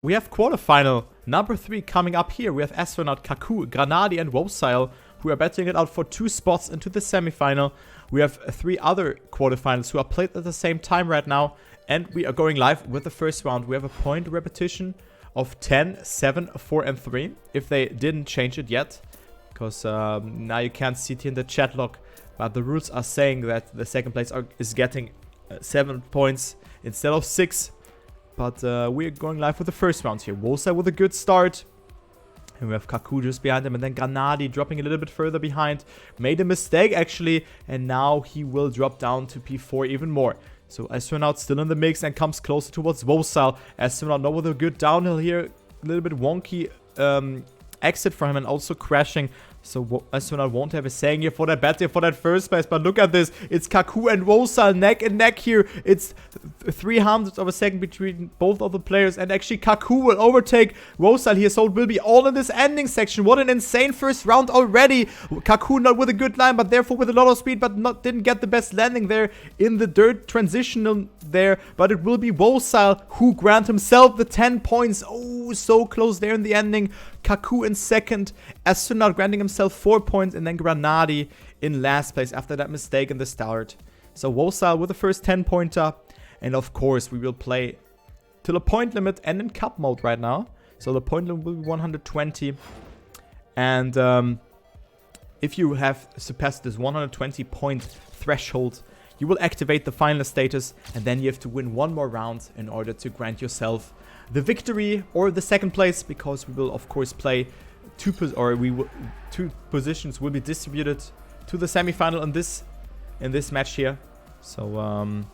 We have quarterfinal number 3 coming up here. We have Astronaut, Kakkou, GranaDy, and Wosile, who are battling it out for 2 spots into the semifinal. We have 3 other quarterfinals who are played at the same time right now. And we are going live with the first round. We have a point repetition of 10, 7, 4, and 3. If they didn't change it yet. Because now you can't see it here in the chat log. But the rules are saying that the second place is getting 7 points instead of 6. But we're going live with the first round here. Wosile with a good start. And we have Kakkou just behind him. And then GranaDy dropping a little bit further behind. Made a mistake actually. And now he will drop down to P4 even more. So Astronaut still in the mix and comes closer towards Wosile. Astronaut now with a good downhill here. A little bit wonky exit for him and also crashing. So Astronaut won't have a saying here for that battle for that first place. But look at this. It's Kakkou and Wosile neck and neck here. It's 300ths of a second between both of the players. And actually Kakkou will overtake Wosile here. So it will be all in this ending section. What an insane first round already. Kakkou not with a good line, but therefore with a lot of speed. But didn't get the best landing there in the dirt transitional there. But it will be Wosile who grant himself the 10 points. Oh, so close there in the ending. Kakkou in second. Astronaut granting himself 4 points. And then GranaDy in last place after that mistake in the start. So Wosile with the first 10-pointer. And of course, we will play till a point limit and in cup mode right now. So the point limit will be 120. And if you have surpassed this 120 point threshold, you will activate the final status. And then you have to win 1 more round in order to grant yourself the victory or the second place. Because we will, of course, play two positions will be distributed to the semifinal in this match here. So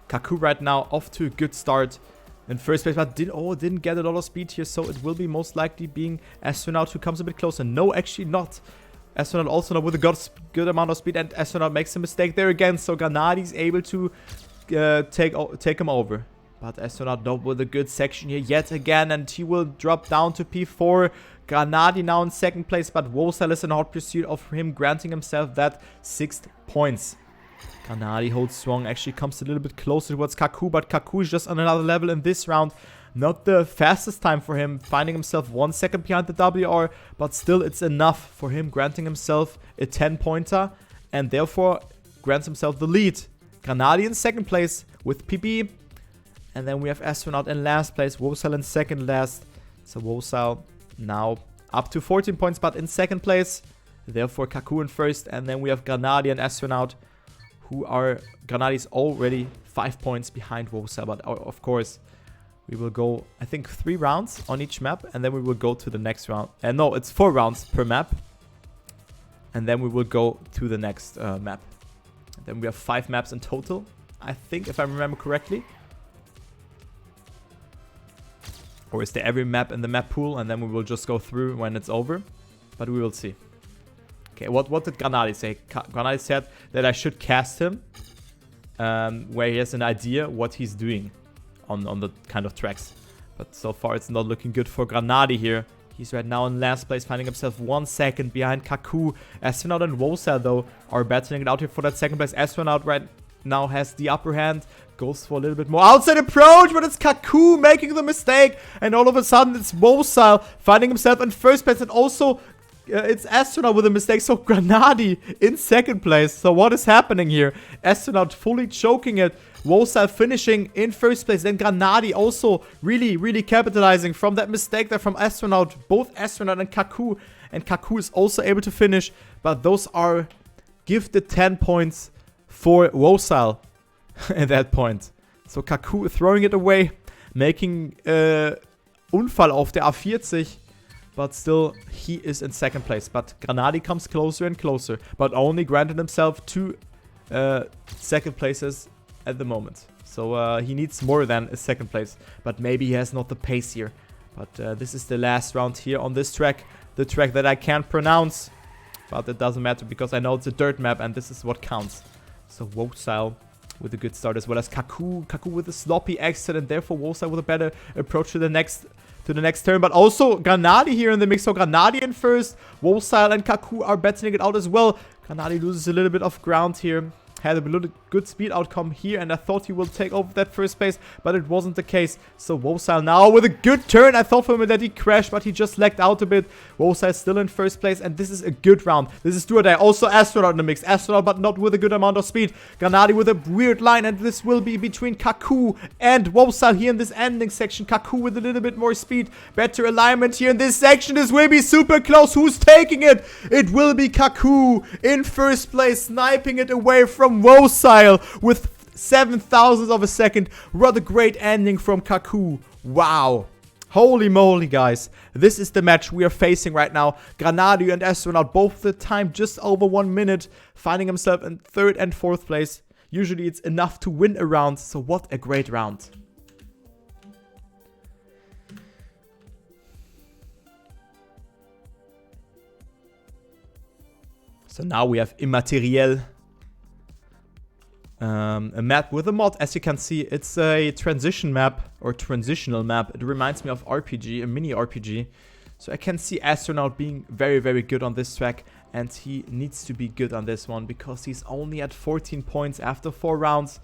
Kakkou right now off to a good start in first place, but didn't get a lot of speed here, so it will be most likely being Astronaut who comes a bit closer. No, actually not. Astronaut also not with a good amount of speed, and Astronaut makes a mistake there again, so GranaDy is able to take him over. But Astronaut not with a good section here yet again, and he will drop down to P4. GranaDy now in second place, but Wosile is in hot pursuit of him, granting himself that 6 points. GranaDy holds strong, actually comes a little bit closer towards Kakkou, but Kakkou is just on another level in this round. Not the fastest time for him, finding himself 1 second behind the WR, but still it's enough for him, granting himself a 10-pointer, and therefore grants himself the lead. GranaDy in second place with PB, and then we have Astronaut in last place, Wosile in second last. So Wosile now up to 14 points, but in second place. Therefore Kakkou in first, and then we have GranaDy and Astronaut, who are GranaDy's already 5 points behind Wosile. But of course, we will go, I think, 3 rounds on each map. And then we will go to the next round. And no, it's 4 rounds per map. And then we will go to the next map. And then we have 5 maps in total, I think, if I remember correctly. Or is there every map in the map pool? And then we will just go through when it's over. But we will see. Okay, what did GranaDy say? GranaDy said that I should cast him where he has an idea what he's doing on the kind of tracks. But so far it's not looking good for GranaDy here. He's right now in last place, finding himself 1 second behind Kakkou. Astronaut and Wosile, though, are battling it out here for that second place. Astronaut right now has the upper hand. Goes for a little bit more outside approach, but it's Kakkou making the mistake. And all of a sudden it's Wosile finding himself in first place, and also it's Astronaut with a mistake, so GranaDy in second place. So what is happening here? Astronaut fully choking it. Wosile finishing in first place. Then GranaDy also really capitalizing from that mistake there from Astronaut. Both Astronaut and Kakkou. And Kakkou is also able to finish. But those are gifted 10 points for Wosile at that point. So Kakkou throwing it away. Making Unfall auf der A40. But still, he is in second place. But GranaDy comes closer and closer. But only granted himself 2 second places at the moment. So he needs more than a second place. But maybe he has not the pace here. But this is the last round here on this track. The track that I can't pronounce. But it doesn't matter because I know it's a dirt map and this is what counts. So Wosile with a good start, as well as Kakkou. Kakkou with a sloppy exit, and therefore Wosile with a better approach to the next turn. But also GranaDy here in the mix. So GranaDy in first. Wosile and Kakkou are battling it out as well. GranaDy loses a little bit of ground here. had a little good speed outcome here, and I thought he will take over that first place, but it wasn't the case. So Wosile now with a good turn. I thought for a minute that he crashed, but he just lagged out a bit. Wosile still in first place, and this is a good round. This is do or die. Also Astronaut in the mix. Astronaut, but not with a good amount of speed. GranaDy with a weird line, and this will be between Kakkou and Wosile here in this ending section. Kakkou with a little bit more speed. Better alignment here in this section. This will be super close. Who's taking it? It will be Kakkou in first place, sniping it away from Wosile with 7,000 of a second. What a great ending from Kakkou. Wow. Holy moly, guys. This is the match we are facing right now. GranaDy and Astronaut, both the time just over 1 minute, finding himself in 3rd and 4th place. Usually it's enough to win a round, so what a great round. So now we have Immateriel. A map with a mod. As you can see, it's a transition map or transitional map. It reminds me of RPG, a mini RPG. So I can see Astronaut being very, very good on this track, and he needs to be good on this one because he's only at 14 points after 4 rounds.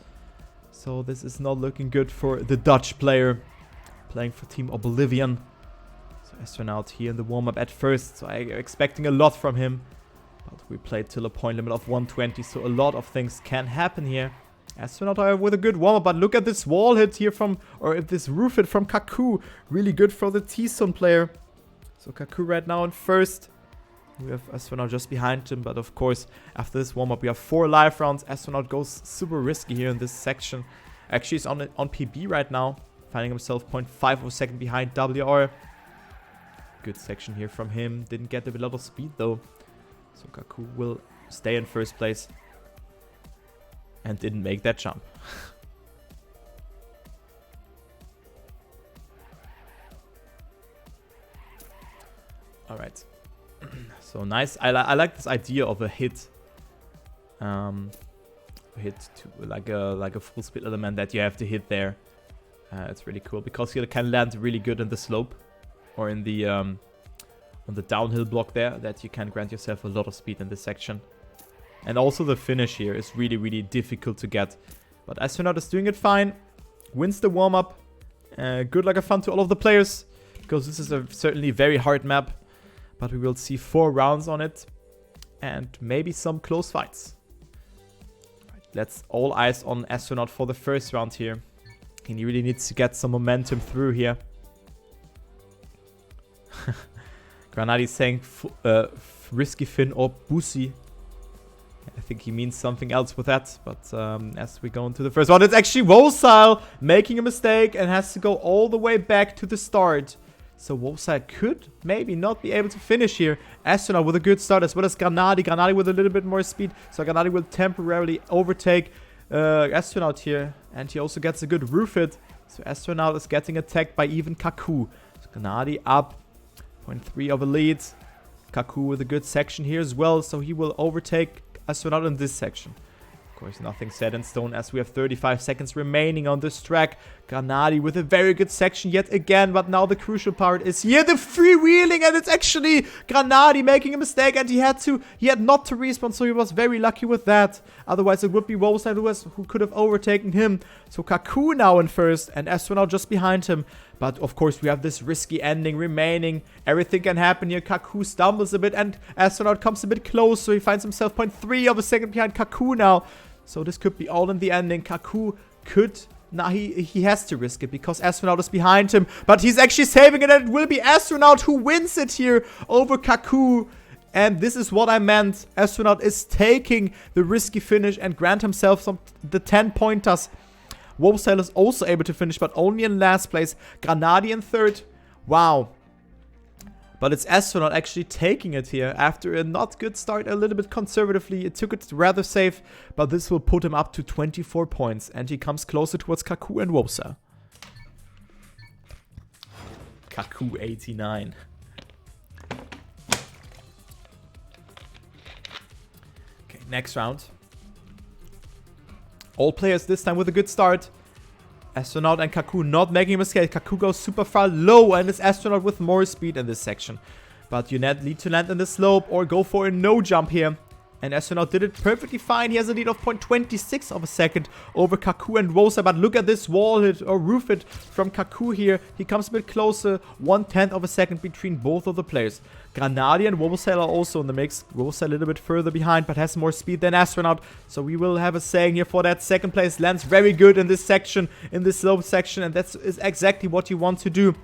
So this is not looking good for the Dutch player playing for Team Oblivion. So Astronaut here in the warm-up at first, so I'm expecting a lot from him. But we played till a point limit of 120, so a lot of things can happen here. Astronaut, however, with a good warm-up, but look at this wall hit here from, or this roof hit from Kakkou. Really good for the T-Zone player. So Kakkou right now in first. We have Astronaut just behind him, but of course, after this warm-up, we have 4 live rounds. Astronaut goes super risky here in this section. Actually, he's on PB right now, finding himself 0.5 of a second behind WR. Good section here from him. Didn't get a lot of speed, though. So Kakkou will stay in first place. And didn't make that jump. Alright. So nice. I like this idea of a hit. Hit to like a full speed element that you have to hit there. It's really cool because you can land really good in the slope. Or in the on the downhill block there, that you can grant yourself a lot of speed in this section. And also the finish here is really, really difficult to get. But Astronaut is doing it fine. Wins the warm-up. Good luck and fun to all of the players, because this is a certainly very hard map. But we will see 4 rounds on it. And maybe some close fights. Right, let's all eyes on Astronaut for the first round here. And he really needs to get some momentum through here. GranaDy saying risky fin or bussy. I think he means something else with that. But as we go into the first one, it's actually Wosile making a mistake and has to go all the way back to the start. So Wosile could maybe not be able to finish here. Astronaut with a good start, as well as GranaDy. GranaDy with a little bit more speed. So GranaDy will temporarily overtake Astronaut here. And he also gets a good roof hit. So Astronaut is getting attacked by even Kakkou. So GranaDy up. 0.3 of a lead. Kakkou with a good section here as well, so he will overtake Astronaut in this section. Of course, nothing set in stone as we have 35 seconds remaining on this track. GranaDy with a very good section yet again, but now the crucial part is here, the freewheeling, and it's actually GranaDy making a mistake, and he had not to respawn, so he was very lucky with that. Otherwise, it would be Wosile who could have overtaken him. So Kakkou now in first, and Astronaut just behind him. But of course, we have this risky ending remaining. Everything can happen here. Kakkou stumbles a bit, and Astronaut comes a bit close, so he finds himself 0.3 of a second behind Kakkou now. So this could be all in the ending. Kakkou could... Now he has to risk it because Astronaut is behind him. But he's actually saving it, and it will be Astronaut who wins it here over Kakkou. And this is what I meant. Astronaut is taking the risky finish and grant himself the 10 pointers. Wosile is also able to finish, but only in last place. GranaDy in third. Wow. But it's Astronaut actually taking it here after a not good start, a little bit conservatively. It took it rather safe, but this will put him up to 24 points. And he comes closer towards Kakkou and Wosile. Kakkou 89. Okay, next round. All players this time with a good start. Astronaut and Kakkou not making a mistake. Kakkou goes super far low, and it's Astronaut with more speed in this section. But you need to land in the slope or go for a no jump here. And astronaut did it perfectly fine. He has a lead of 0.26 of a second over Kakkou and Wosile. But look at this wall hit or roof hit from Kakkou here. He comes a bit closer. 1/10 of a second between both of the players. GranaDy and Wosile are also in the mix. Wosile a little bit further behind, but has more speed than astronaut. So we will have a saying here for that. Second place lands very good in this section, in this slope section. And that is exactly what you want to do.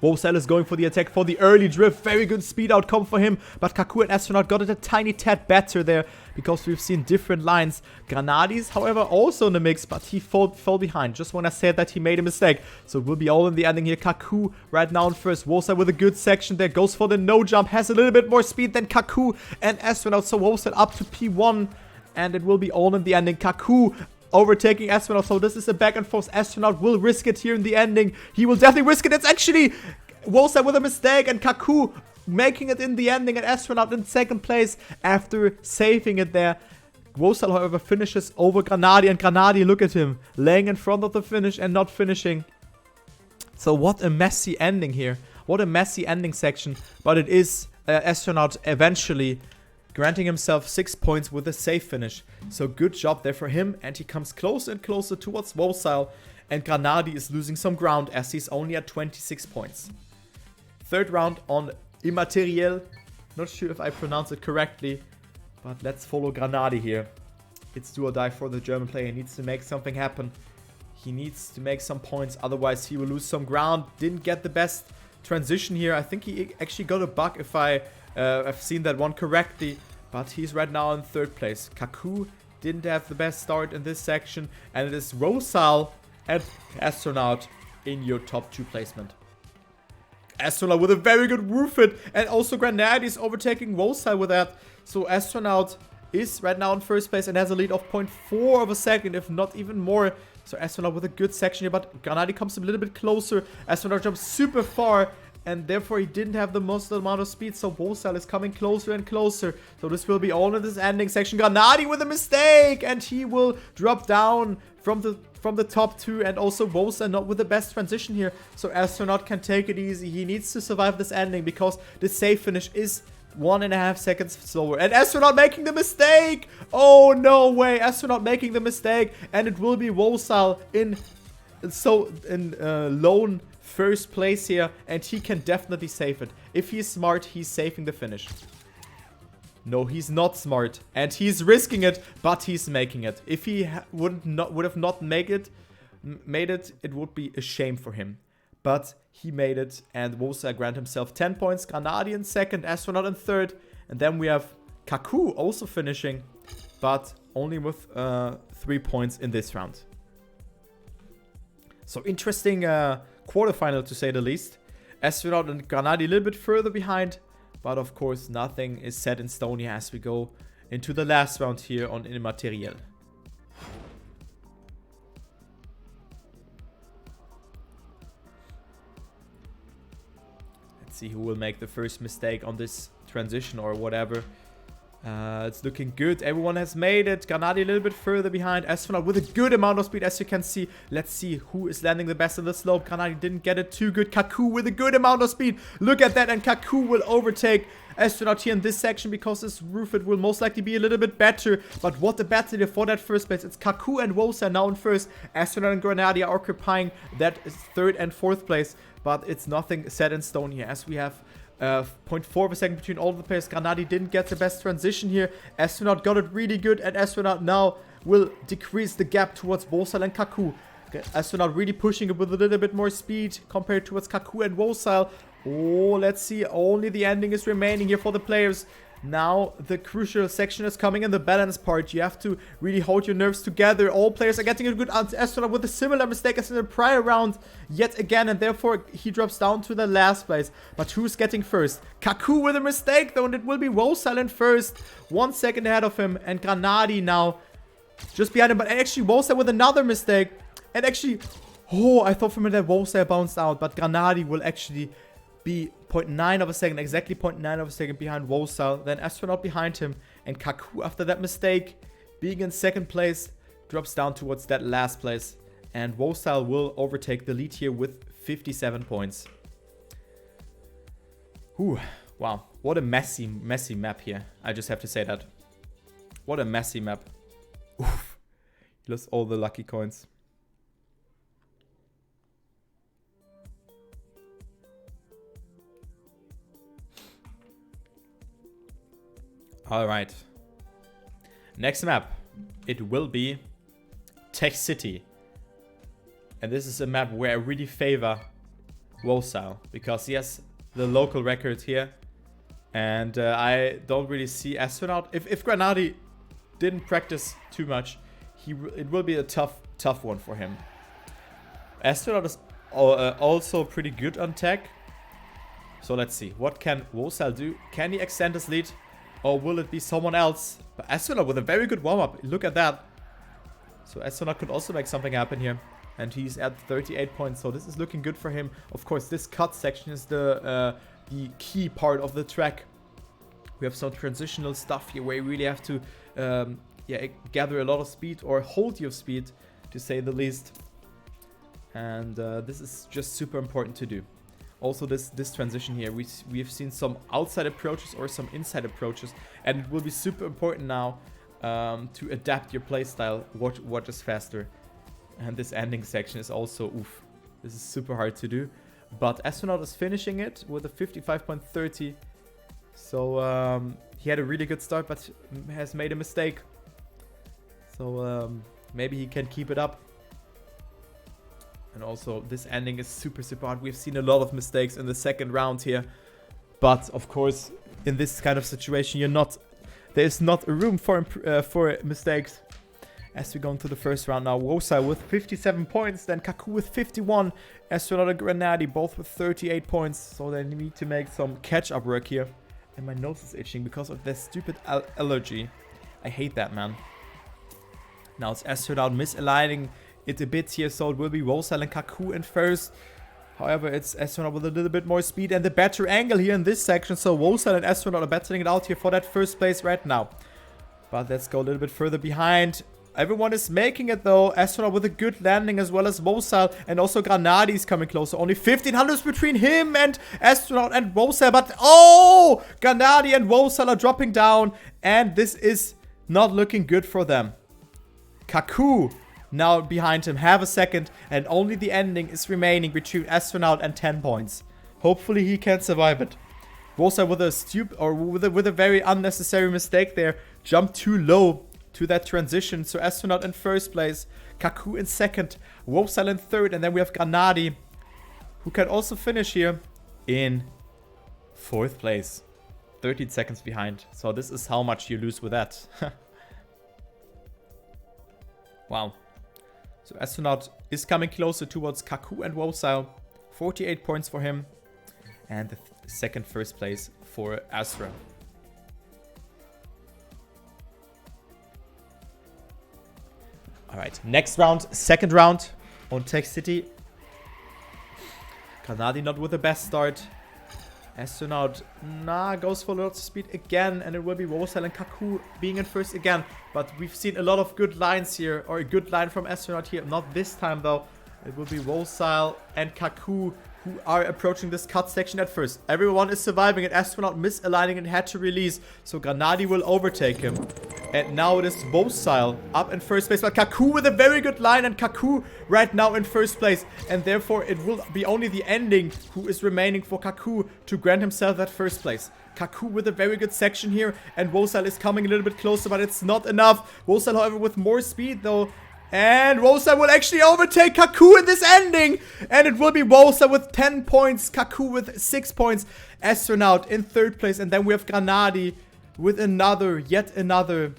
Wosile is going for the attack for the early drift. Very good speed outcome for him. But Kakkou and astronaut got it a tiny tad better there, because we've seen different lines. GranaDy is, however, also in the mix, but he fell behind. Just when I said that, he made a mistake. So it will be all in the ending here. Kakkou right now in first. Wosile with a good section there. Goes for the no jump. Has a little bit more speed than Kakkou and astronaut. So Wosile up to P1. And it will be all in the ending. Kakkou overtaking astronaut. So this is a back and forth. Astronaut will risk it here in the ending. He will definitely risk it. It's actually Wosile with a mistake and Kakkou making it in the ending, and astronaut in second place after saving it there. Wosile, however, finishes over GranaDy, and GranaDy, look at him, laying in front of the finish and not finishing. So what a messy ending here. What a messy ending section. But it is astronaut eventually granting himself 6 points with a safe finish. So good job there for him, and he comes closer and closer towards Wosile, and GranaDy is losing some ground as he's only at 26 points. Third round on Immateriel. Not sure if I pronounce it correctly, but let's follow GranaDy here. It's do or die for the German player. He needs to make something happen. He needs to make some points, otherwise he will lose some ground. Didn't get the best transition here. I think he actually got a bug if I've seen that one correctly. But he's right now in third place. Kakkou didn't have the best start in this section. And it is Wosile and astronaut in your top 2 placement. Astronaut with a very good roof hit. And also GranaDy is overtaking Wosile with that. So astronaut is right now in first place and has a lead of 0.4 of a second, if not even more. So astronaut with a good section here. But GranaDy comes a little bit closer. Astronaut jumps super far, and therefore he didn't have the most amount of speed. So Wosile is coming closer and closer. So this will be all in this ending section. GranaDy with a mistake, and he will drop down from the top 2, and also Wosile not with the best transition here. So astronaut can take it easy. He needs to survive this ending because the safe finish is 1.5 seconds slower. And astronaut making the mistake. Oh, no way. Astronaut making the mistake, and it will be Wosile in lone first place here, and he can definitely save it. If he's smart, he's saving the finish. No, he's not smart, and he's risking it, but he's making it. If he would have not made it, it would be a shame for him. But he made it, and Wosile grant himself 10 points. GranaDy in second, astronaut in third, and then we have Kakkou also finishing, but only with 3 points in this round. So interesting quarterfinal, to say the least. Astronaut and GranaDy a little bit further behind, but of course nothing is set in stone here as we go into the last round here on Immateriel. Let's see who will make the first mistake on this transition or whatever. It's looking good. Everyone has made it. GranaDy a little bit further behind. Astronaut with a good amount of speed, as you can see. Let's see who is landing the best on the slope. GranaDy didn't get it too good. Kakkou with a good amount of speed. Look at that. And Kakkou will overtake astronaut here in this section because his roof it will most likely be a little bit better. But what a battle for that first place. It's Kakkou and Wosile now in first. Astronaut and GranaDy are occupying that third and fourth place. But it's nothing set in stone here, as we have 0.4 of a second between all of the players. GranaDy didn't get the best transition here. Astronaut got it really good, and astronaut now will decrease the gap towards Wosile and Kakkou. Astronaut really pushing it with a little bit more speed compared towards Kakkou and Wosile. Oh, let's see. Only the ending is remaining here for the players. Now the crucial section is coming in, the balance part. You have to really hold your nerves together. All players are getting a good astronaut with a similar mistake as in the prior round yet again, and therefore he drops down to the last place. But who's getting first? Kakkou with a mistake though, and it will be Wosile in first, 1 second ahead of him, and GranaDy now just behind him. But actually Wosile with another mistake, and actually, oh, I thought for a minute that Wosile bounced out, but GranaDy will actually be 0.9 of a second, exactly 0.9 of a second behind Wosile. Then astronaut behind him, and Kakkou, after that mistake, being in second place, drops down towards that last place, and Wosile will overtake the lead here with 57 points. Ooh, wow, what a messy map here. I just have to say that. What a messy map. Oof. He lost all the lucky coins. Alright. Next map. It will be Tech City. And this is a map where I really favor Wosile, because he has the local record here. And I don't really see Astronaut. If GranaDy didn't practice too much, it will be a tough one for him. Astronaut is also pretty good on tech. So let's see. What can Wosile do? Can he extend his lead? Or will it be someone else? But Astronaut with a very good warm-up. Look at that. So Astronaut could also make something happen here. And he's at 38 points. So this is looking good for him. Of course, this cut section is the key part of the track. We have some transitional stuff here where you really have to gather a lot of speed or hold your speed, to say the least. And this is just super important to do. Also, this transition here, we have seen some outside approaches or some inside approaches, and it will be super important now to adapt your playstyle. What is faster? And this ending section is also oof. This is super hard to do, but Astronaut is finishing it with a 55.30. So he had a really good start, but has made a mistake. So maybe he can keep it up. And also, this ending is super hard. We've seen a lot of mistakes in the second round here. But, of course, in this kind of situation, there's not a room for mistakes. As we go into the first round now, Wosile with 57 points, then Kakkou with 51. Astronaut and GranaDy both with 38 points. So they need to make some catch-up work here. And my nose is itching because of this stupid allergy. I hate that, man. Now it's Astronaut misaligning it a bit here, so it will be Wosile and Kakkou in first. However, it's Astronaut with a little bit more speed and the better angle here in this section. So Wosile and Astronaut are battling it out here for that first place right now. But let's go a little bit further behind. Everyone is making it though. Astronaut with a good landing, as well as Wosile, and also GranaDy is coming closer. Only 1500s between him and Astronaut and Wosile. But oh, GranaDy and Wosile are dropping down, and this is not looking good for them. Kakkou now behind him, half a second, and only the ending is remaining between Astronaut and 10 points. Hopefully he can survive it. Wosile with a with a very unnecessary mistake there, jumped too low to that transition. So Astronaut in first place, Kakkou in second, Wosile in third, and then we have GranaDy, who can also finish here in fourth place, 13 seconds behind. So this is how much you lose with that. Wow. So Astronaut is coming closer towards Kakkou and Wosile. 48 points for him. And the second first place for Astra. Alright, next round, second round on Tech City. GranaDy not with the best start. Astronaut, goes for a lot of speed again, and it will be Wosile and Kakkou being in first again. But we've seen a lot of good lines here, or a good line from Astronaut here. Not this time though. It will be Wosile and Kakkou who are approaching this cut section at first. Everyone is surviving, and Astronaut misaligning and had to release. So GranaDy will overtake him. And now it is Wosile up in first place. But Kakkou with a very good line, and Kakkou right now in first place. And therefore it will be only the ending who is remaining for Kakkou to grant himself that first place. Kakkou with a very good section here, and Wosile is coming a little bit closer, but it's not enough. Wosile, however, with more speed though. And Wosile will actually overtake Kakkou in this ending. And it will be Wosile with 10 points. Kakkou with 6 points. Astronaut in third place. And then we have GranaDy with yet another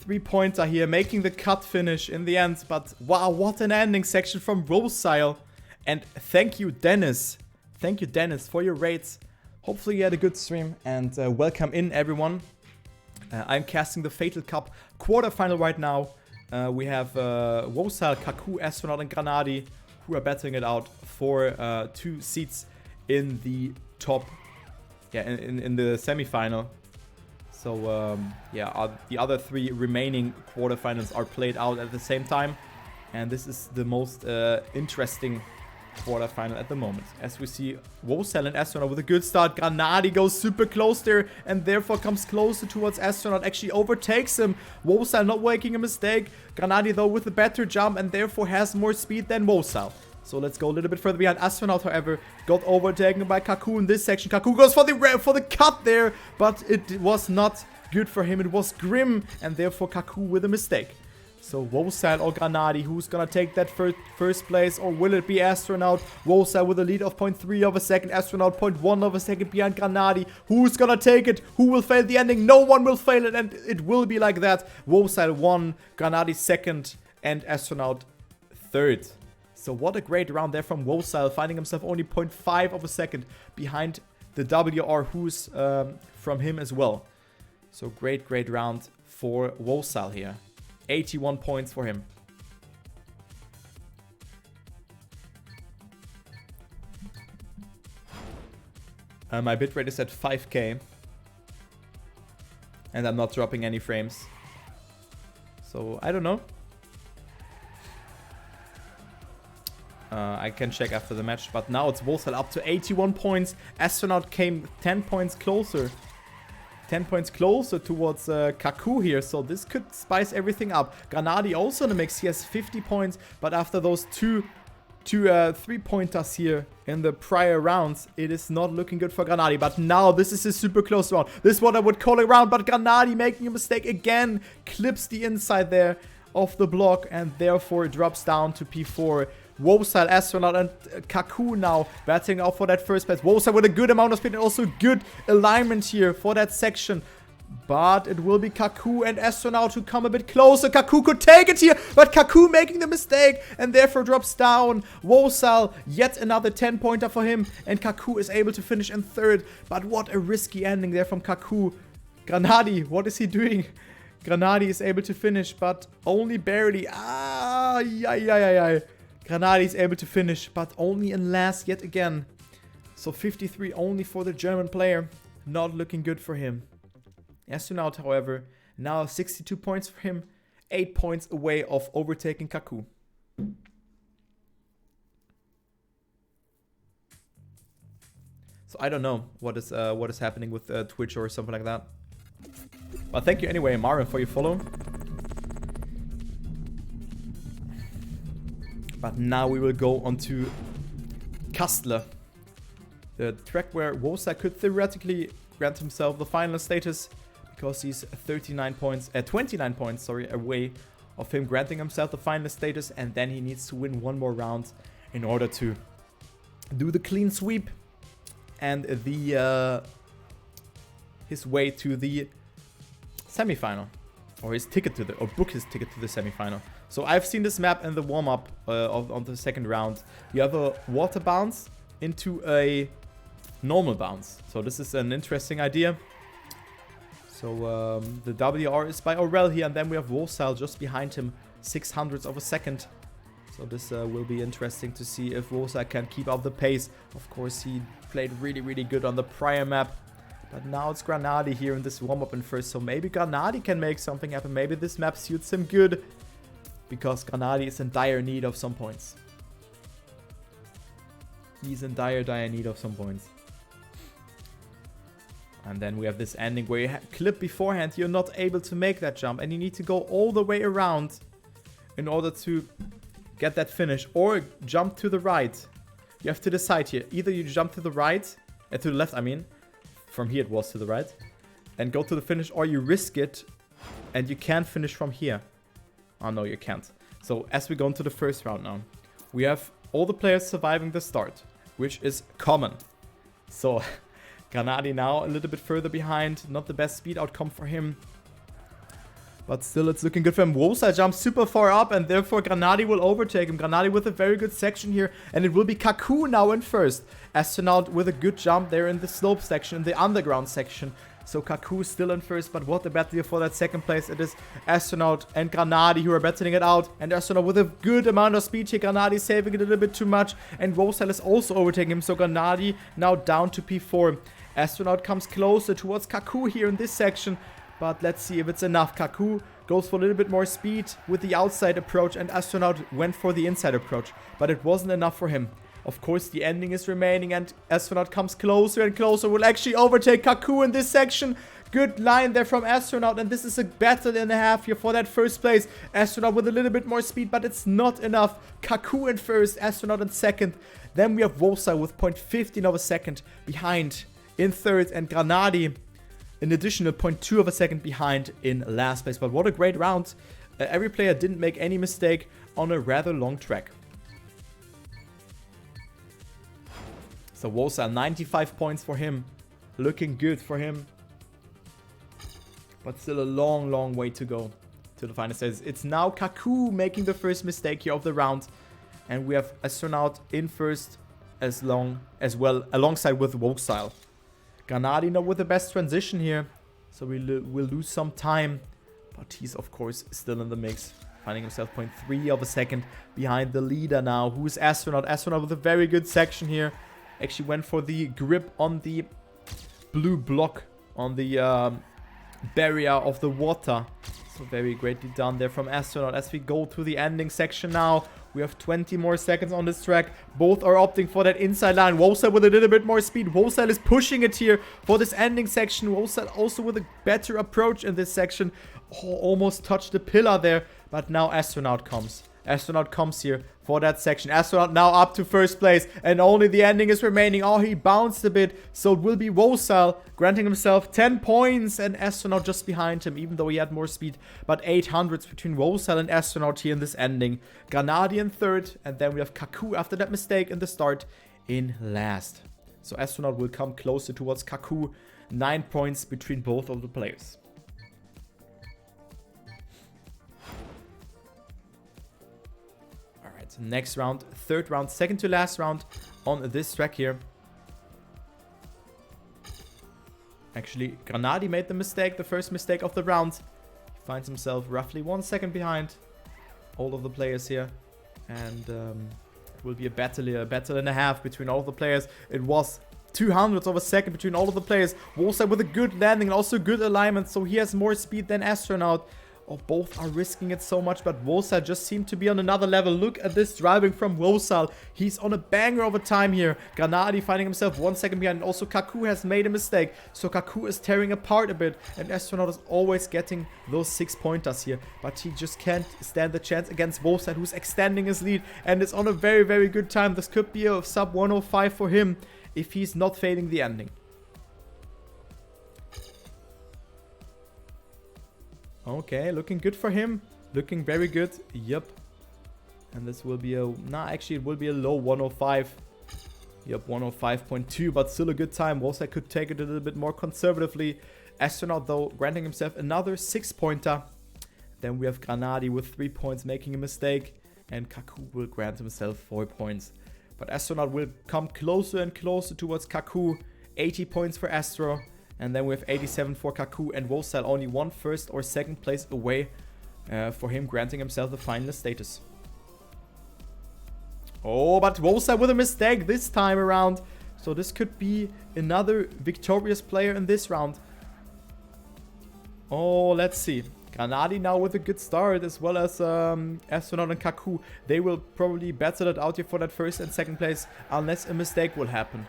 3-pointer here. Making the cut finish in the end. But wow, what an ending section from Wosile. And thank you, Dennis. Thank you, Dennis, for your rates. Hopefully you had a good stream. And welcome in, everyone. I'm casting the Fatal Cup quarterfinal right now. We have Wosile, Kakkou, Astronaut, and GranaDy, who are battling it out for 2 seats in the top, in the semifinal. So the other 3 remaining quarterfinals are played out at the same time, and this is the most interesting quarterfinal at the moment. As we see Wosile and Astronaut with a good start. GranaDy goes super close there and therefore comes closer towards Astronaut. Actually overtakes him. Wosile not making a mistake. GranaDy though with a better jump and therefore has more speed than Wosile. So let's go a little bit further behind. Astronaut, however, got overtaken by Kakkou in this section. Kakkou goes for the cut there, but it was not good for him. It was grim and therefore Kakkou with a mistake. So Wosile or GranaDy, who's gonna take that first place, or will it be Astronaut? Wosile with a lead of 0.3 of a second, Astronaut 0.1 of a second behind GranaDy. Who's gonna take it? Who will fail the ending? No one will fail it, and it will be like that. Wosile 1, GranaDy 2nd, and Astronaut 3rd. So what a great round there from Wosile, finding himself only 0.5 of a second behind the WR, who's from him as well. So great round for Wosile here. 81 points for him. My bitrate is at 5K. And I'm not dropping any frames. So, I don't know. I can check after the match. But now it's Wosile up to 81 points. Astronaut came 10 points closer. 10 points closer towards Kakkou here, so this could spice everything up. GranaDy also in the mix, he has 50 points, but after those two 3-pointers here in the prior rounds, it is not looking good for GranaDy. But now this is a super close round. This is what I would call a round, but GranaDy making a mistake again, clips the inside there of the block and therefore drops down to P4. Wosile, Astronaut, and Kakkou now battling out for that first place. Wosile with a good amount of speed and also good alignment here for that section. But it will be Kakkou and Astronaut who come a bit closer. Kakkou could take it here, but Kakkou making the mistake and therefore drops down. Wosile, yet another 10-pointer for him, and Kakkou is able to finish in 3rd. But what a risky ending there from Kakkou. GranaDy, what is he doing? GranaDy is able to finish, but only barely. GranaDy is able to finish, but only in last yet again. So 53 only for the German player. Not looking good for him. Astronaut, however, now 62 points for him. 8 points away of overtaking Kakkou. So I don't know what is happening with Twitch or something like that. But thank you anyway, Marvin, for your follow. But now we will go on to Kastler. The track where Wosile could theoretically grant himself the final status, because he's 29 points, 29 points, sorry, away of him granting himself the final status, and then he needs to win one more round in order to do the clean sweep and the his way to the semifinal, or his ticket to the, or book his ticket to the semifinal. So I've seen this map in the warm-up on the second round. You have a water bounce into a normal bounce. So this is an interesting idea. So the WR is by Aurel here, and then we have Wosile just behind him, 600ths of a second. So this will be interesting to see if Wosile can keep up the pace. Of course, he played really good on the prior map. But now it's GranaDy here in this warm-up in first. So maybe GranaDy can make something happen. Maybe this map suits him good, because GranaDy is in dire need of some points. He's in dire need of some points. And then we have this ending where you clip beforehand. You're not able to make that jump, and you need to go all the way around in order to get that finish, or jump to the right. You have to decide here. Either you jump to the right, to the left, I mean. From here it was to the right. And go to the finish, or you risk it and you can't finish from here. Oh no, you can't. So as we go into the first round now, we have all the players surviving the start, which is common. So GranaDy now a little bit further behind. Not the best speed outcome for him, but still it's looking good for him. Wosile jumps super far up, and therefore GranaDy will overtake him. GranaDy with a very good section here, and it will be Kakkou now in first. Astronaut with a good jump there in the slope section, in the underground section. So Kakkou still in first, but what a battle for that second place. It is Astronaut and GranaDy who are battling it out. And Astronaut with a good amount of speed here. GranaDy saving it a little bit too much. And Wosile is also overtaking him. So GranaDy now down to P4. Astronaut comes closer towards Kakkou here in this section. But let's see if it's enough. Kakkou goes for a little bit more speed with the outside approach. And Astronaut went for the inside approach. But it wasn't enough for him. Of course, the ending is remaining, and Astronaut comes closer and closer. Will actually overtake Kakkou in this section. Good line there from Astronaut, and this is a battle and a half here for that first place. Astronaut with a little bit more speed, but it's not enough. Kakkou in first, Astronaut in second. Then we have Wosile with 0.15 of a second behind in third, and GranaDy an additional 0.2 of a second behind in last place. But what a great round. Every player didn't make any mistake on a rather long track. So Wosile, 95 points for him. Looking good for him. But still a long, long way to go to the final stages. It's now Kakkou making the first mistake here of the round. And we have Astronaut in first as well, alongside with Wosile. GranaDy not with the best transition here. So we'll lose some time. But he's, of course, still in the mix. Finding himself 0.3 of a second behind the leader now. Who's Astronaut? Astronaut with a very good section here. Actually went for the grip on the blue block on the barrier of the water. So very greatly done there from Astronaut. As we go through the ending section now, we have 20 more seconds on this track. Both are opting for that inside line. Wosile with a little bit more speed. Wosile is pushing it here for this ending section. Wosile also with a better approach in this section. Oh, almost touched the pillar there. But now Astronaut comes. Astronaut comes here for that section. Astronaut now up to first place, and only the ending is remaining. Oh, he bounced a bit, so it will be Wosile granting himself 10 points, and Astronaut just behind him, even though he had more speed. But 800s between Wosile and Astronaut here in this ending. GranaDy in third, and then we have Kakkou after that mistake in the start in last. So Astronaut will come closer towards Kakkou. 9 points between both of the players. Next round, third round, second to last round on this track here. Actually, GranaDy made the mistake, the first mistake of the round. He finds himself roughly 1 second behind all of the players here. And it will be a battle and a half between all of the players. It was 200ths of a second between all of the players. Wosile with a good landing and also good alignment, so he has more speed than Astronaut. Oh, both are risking it so much, but Wosile just seemed to be on another level. Look at this driving from Wosile. He's on a banger of a time here. GranaDy finding himself 1 second behind, and also Kakkou has made a mistake. So Kakkou is tearing apart a bit, and Astronaut is always getting those 6-pointers here. But he just can't stand the chance against Wosile, who's extending his lead, and is on a very, very good time. This could be a sub 105 for him if he's not failing the ending. Okay, looking good for him. Looking very good. Yep. And this will be a... Nah, actually, it will be a low 105. Yep, 105.2, but still a good time. Wosile could take it a little bit more conservatively. Astronaut, though, granting himself another 6-pointer. Then we have GranaDy with 3 points, making a mistake. And Kakkou will grant himself 4 points. But Astronaut will come closer and closer towards Kakkou. 80 points for Astro. And then we have 87 for Kakkou, and Wosile only 1 first or second place away for him granting himself the finalist status. Oh, but Wosile with a mistake this time around. So this could be another victorious player in this round. Oh, let's see. GranaDy now with a good start, as well as Astronaut and Kakkou. They will probably battle it out here for that first and second place, unless a mistake will happen.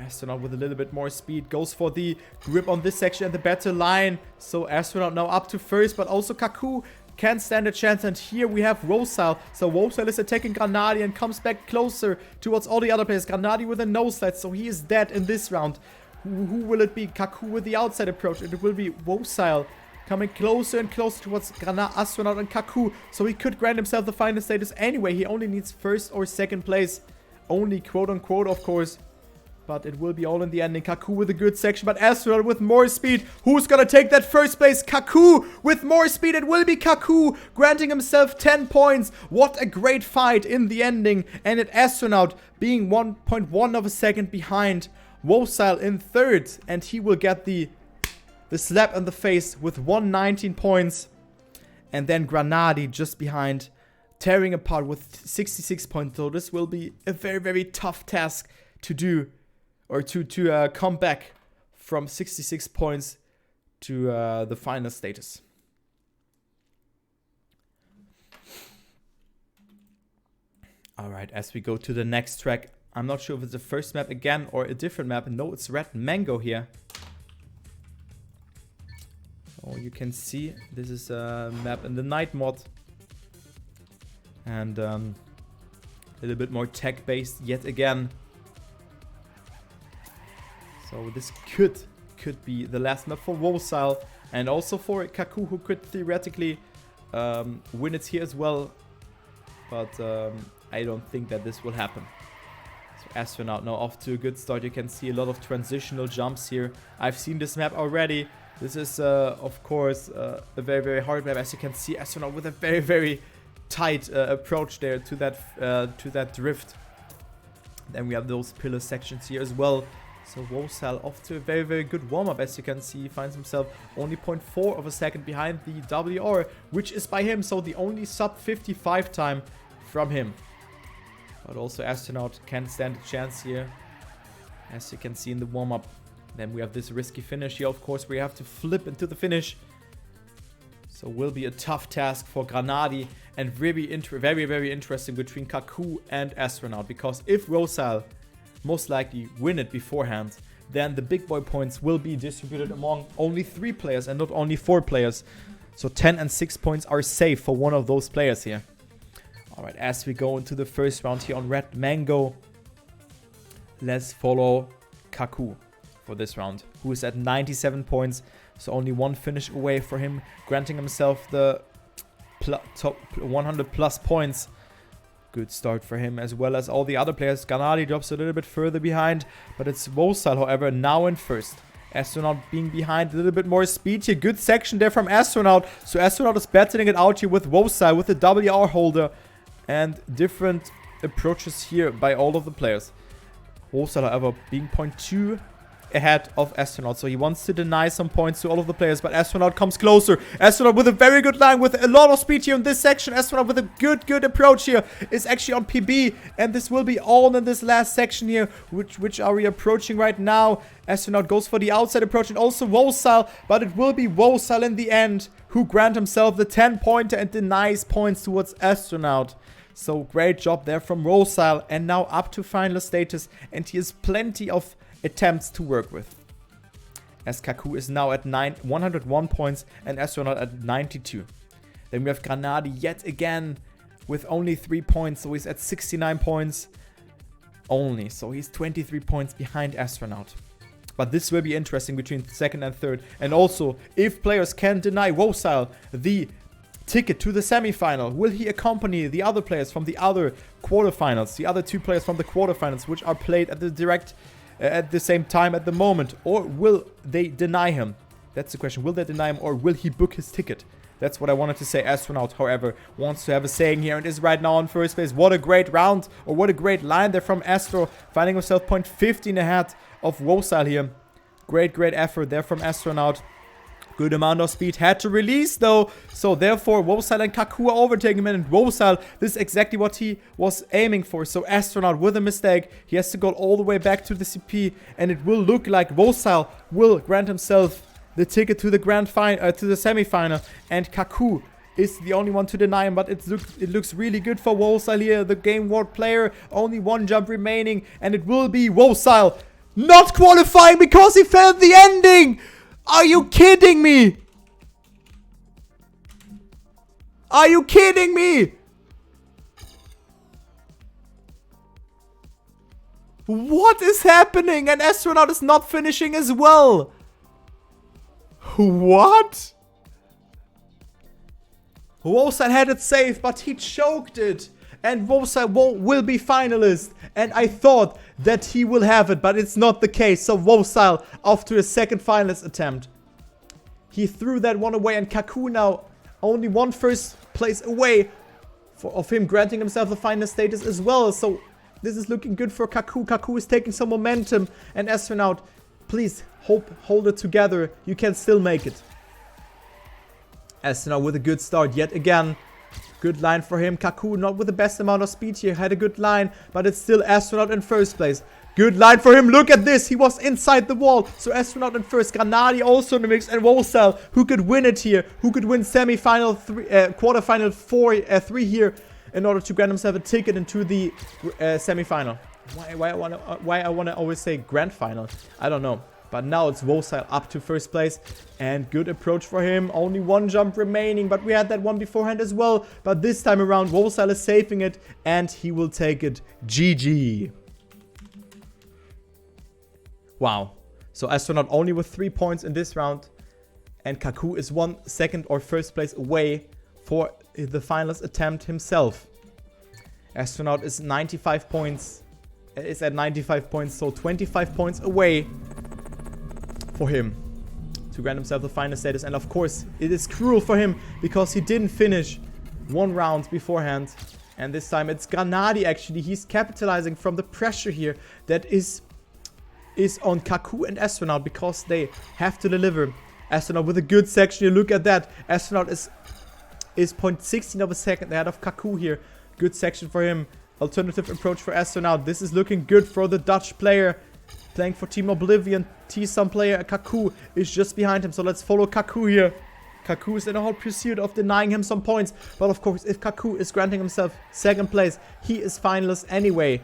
Astronaut with a little bit more speed goes for the grip on this section and the better line. So Astronaut now up to first, but also Kakkou can't stand a chance. And here we have Wosile. So Wosile is attacking GranaDy and comes back closer towards all the other players. GranaDy with a nose slide, so he is dead in this round. Who will it be? Kakkou with the outside approach. It will be Wosile coming closer and closer towards Astronaut and Kakkou. So he could grant himself the final status anyway. He only needs first or second place. Only quote unquote, of course. But it will be all in the ending. Kakkou with a good section, but Astronaut with more speed. Who's gonna take that first place? Kakkou with more speed. It will be Kakkou granting himself 10 points. What a great fight in the ending. And at Astronaut being 1.1 of a second behind Wosile in third. And he will get the slap in the face with 119 points. And then GranaDy just behind, tearing apart with 66 points. So this will be a very, very tough task to do. Or to come back from 66 points to the final status. Alright, as we go to the next track, I'm not sure if it's the first map again or a different map. No, it's Red Mango here. Oh, you can see this is a map in the night mod. And a little bit more tech-based yet again. So this could be the last map for Wosile. And also for Kakkou, who could theoretically win it here as well. But I don't think that this will happen. So Astronaut now off to a good start. You can see a lot of transitional jumps here. I've seen this map already. This is, of course, a very, very hard map. As you can see, Astronaut with a very, very tight approach there to that drift. Then we have those pillar sections here as well. So Wosile off to a very, very good warm-up. As you can see, he finds himself only 0.4 of a second behind the WR, which is by him. So the only sub 55 time from him. But also Astronaut can't stand a chance here, as you can see in the warm-up. Then we have this risky finish here, of course, where you have to flip into the finish. So will be a tough task for GranaDy, and very, very interesting between Kakkou and Astronaut. Because if Wosile most likely win it beforehand, then the big boy points will be distributed among only 3 players and not only 4 players. So 10 and 6 points are safe for one of those players here. Alright, as we go into the first round here on Red Mango, let's follow Kakkou for this round, who is at 97 points. So only 1 finish away for him, granting himself the top 100 plus points. Good start for him, as well as all the other players. GranaDy drops a little bit further behind, but it's Wosile, however, now in first. Astronaut being behind, a little bit more speed here. Good section there from Astronaut. So Astronaut is battling it out here with Wosile, with the WR holder. And different approaches here by all of the players. Wosile, however, being 0.2 ahead of Astronaut. So he wants to deny some points to all of the players, but Astronaut comes closer. Astronaut with a very good line, with a lot of speed here in this section. Astronaut with a good approach here is actually on PB. And this will be all in this last section here, which are we approaching right now. Astronaut goes for the outside approach, and also Wosile, but it will be Wosile in the end who grant himself the 10-pointer and denies points towards Astronaut. So great job there from Wosile, and now up to final status, and he has plenty of attempts to work with. As Kakkou is now at 101 points and Astronaut at 92. Then we have GranaDy yet again with only 3 points, so he's at 69 points only. So he's 23 points behind Astronaut. But this will be interesting between second and third. And also, if players can deny Wosile the ticket to the semi-final, will he accompany the other players from the other quarterfinals, the other 2 players from the quarterfinals, which are played at the same time at the moment, or will they deny him? That's the question. Will they deny him, or will he book his ticket? That's what I wanted to say. Astronaut, however, wants to have a saying here and is right now on first place. What a great round, or what a great line there from Astro, finding himself 0.15 ahead of Wosile here. Great effort there from Astronaut. Good amount of speed. Had to release though. So therefore Wosile and Kakkou are overtaking him. And Wosile, this is exactly what he was aiming for. So Astronaut with a mistake. He has to go all the way back to the CP. And it will look like Wosile will grant himself the ticket to the to the semi-final. And Kakkou is the only one to deny him. But it looks really good for Wosile here. The game ward player. Only 1 jump remaining. And it will be Wosile not qualifying because he failed the ending. Are you kidding me? Are you kidding me? What is happening? And Astronaut is not finishing as well. What? Wosile had it safe, but he choked it. And Wosile will be finalist. And I thought that he will have it, but it's not the case. So Wosile off to a second finalist attempt. He threw that one away, and Kakkou now only 1 first place away of him granting himself the finalist status as well. So this is looking good for Kakkou. Kakkou is taking some momentum. And Astronaut, please hold it together. You can still make it. Astronaut with a good start yet again. Good line for him. Kakkou not with the best amount of speed here. Had a good line, but it's still Astronaut in first place. Good line for him. Look at this. He was inside the wall. So Astronaut in first. GranaDy also in the mix. And Wosile, who could win it here. Who could win semi-final, quarterfinal 3 here. in order to grant himself a ticket into the semi-final. Why I wanna always say grand final? I don't know. But now it's Wosile up to first place. And good approach for him. Only one jump remaining. But we had that one beforehand as well. But this time around, Wosile is saving it. And he will take it. GG. Wow. So Astronaut only with 3 points in this round. And Kakkou is 1 second or first place away for the finalist attempt himself. Astronaut is 95 points. Is at 95 points. So 25 points away for him to grant himself the final status. And of course, it is cruel for him because he didn't finish 1 round beforehand. And this time it's GranaDy actually. He's capitalizing from the pressure here that is on Kakkou and Astronaut because they have to deliver. Astronaut with a good section here. Look at that. Astronaut is 0.16 of a second ahead of Kakkou here. Good section for him. Alternative approach for Astronaut. This is looking good for the Dutch player. Playing for Team Oblivion, T-Sun player Kakkou is just behind him. So let's follow Kakkou here. Kakkou is in a hot pursuit of denying him some points. But of course, if Kakkou is granting himself second place, he is finalist anyway.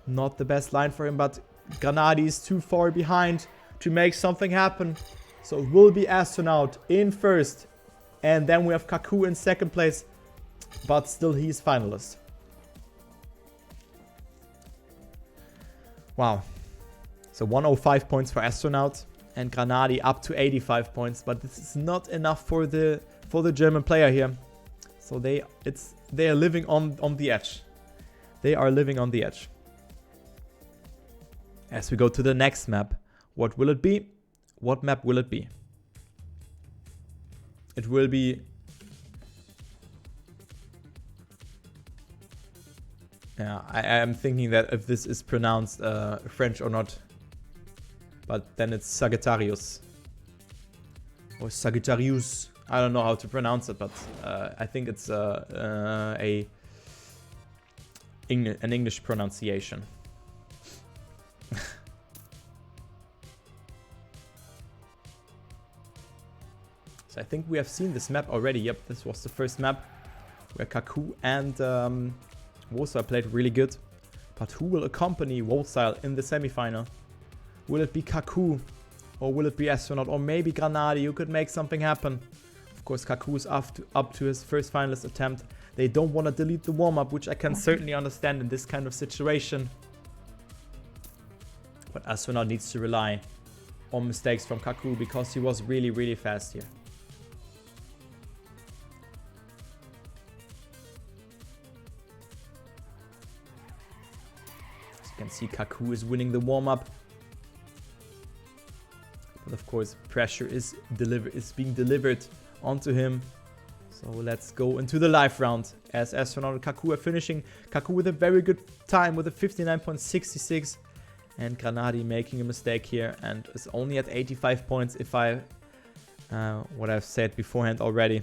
Not the best line for him, but GranaDy is too far behind to make something happen. So it will be Astronaut in first. And then we have Kakkou in second place. But still, he's finalist. Wow. So 105 points for Astronaut and GranaDy up to 85 points, but this is not enough for the German player here. So they are living on the edge. They are living on the edge. As we go to the next map, what will it be? What map will it be? It will be yeah, I am thinking that if this is pronounced French or not. But then it's Sagittarius. Or Sagittarius. I don't know how to pronounce it, but I think it's an English pronunciation. So I think we have seen this map already. Yep, this was the first map where Kakkou and Wosile played really good. But who will accompany Wosile in the semifinal? Will it be Kakkou? Or will it be Astronaut? Or maybe GranaDy, who could make something happen? Of course, Kakkou is up to his first finalist attempt. They don't want to delete the warm-up, which I can certainly understand in this kind of situation. But Astronaut needs to rely on mistakes from Kakkou because he was really, really fast here. As you can see, Kakkou is winning the warm-up. But of course, pressure is being delivered onto him. So let's go into the live round as Astronaut and Kakkou are finishing. Kakkou with a very good time with a 59.66. And GranaDy making a mistake here and is only at 85 points if what I've said beforehand already.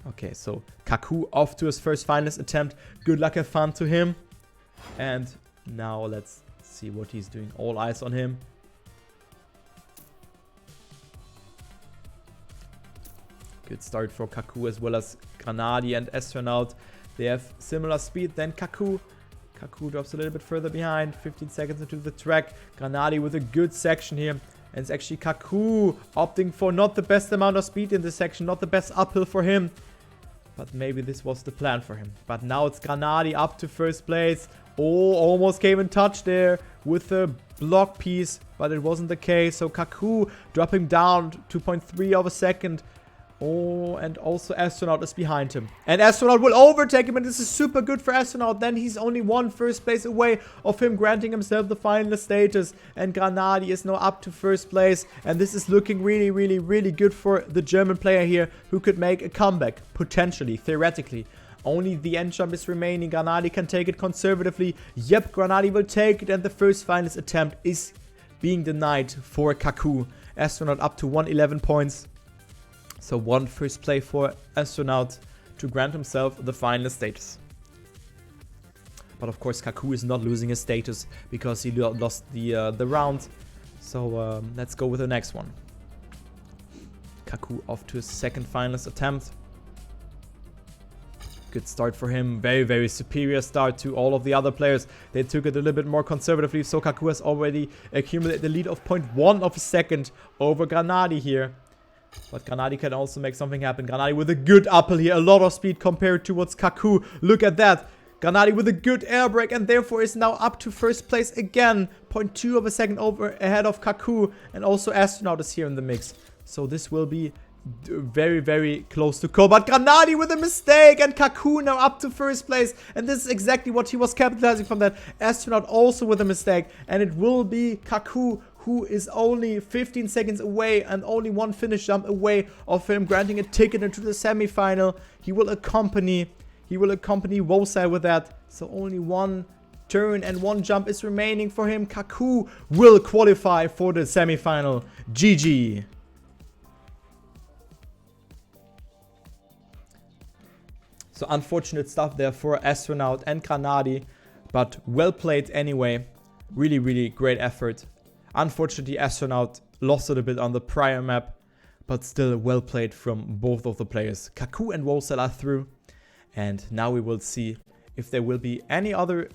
Okay, so Kakkou off to his first finalist attempt. Good luck and fun to him. And now let's see what he's doing. All eyes on him. Good start for Kakkou as well as GranaDy and Astronaut. They have similar speed than Kakkou. Kakkou drops a little bit further behind, 15 seconds into the track. GranaDy with a good section here. And it's actually Kakkou opting for not the best amount of speed in this section, not the best uphill for him. But maybe this was the plan for him. But now it's GranaDy up to first place. Oh, almost came in touch there with a block piece, but it wasn't the case. So Kakkou dropping down 2.3 of a second. Oh, and also Astronaut is behind him. And Astronaut will overtake him, and this is super good for Astronaut. Then he's only one first place away of him granting himself the finalist status. And GranaDy is now up to first place. And this is looking really, really, really good for the German player here, who could make a comeback, potentially, theoretically. Only the end jump is remaining. GranaDy can take it conservatively. Yep, GranaDy will take it, and the first finalist attempt is being denied for Kakkou. Astronaut up to 111 points. So one first play for Astronaut to grant himself the finalist status. But of course, Kakkou is not losing his status because he lost the round. So let's go with the next one. Kakkou off to his second finalist attempt. Good start for him. Very, very superior start to all of the other players. They took it a little bit more conservatively. So Kakkou has already accumulated the lead of 0.1 of a second over GranaDy here. But GranaDy can also make something happen. GranaDy with a good uphill here. A lot of speed compared towards Kakkou. Look at that. GranaDy with a good air brake and therefore is now up to first place again. 0.2 of a second over ahead of Kakkou. And also Astronaut is here in the mix. So this will be very, very close to call. But GranaDy with a mistake and Kakkou now up to first place. And this is exactly what he was capitalizing from that. Astronaut also with a mistake. And it will be Kakkou who is only 15 seconds away and only one finish jump away of him granting a ticket into the semifinal. He will accompany Wosile with that. So only one turn and one jump is remaining for him. Kakkou will qualify for the semifinal. GG. So unfortunate stuff there for Astronaut and GranaDy, but well played anyway. Really, really great effort. Unfortunately, Astronaut lost it a bit on the prior map, but still well played from both of the players. Kakkou and Wosile are through, and now we will see if there will be any other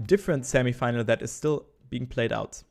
different semifinal that is still being played out.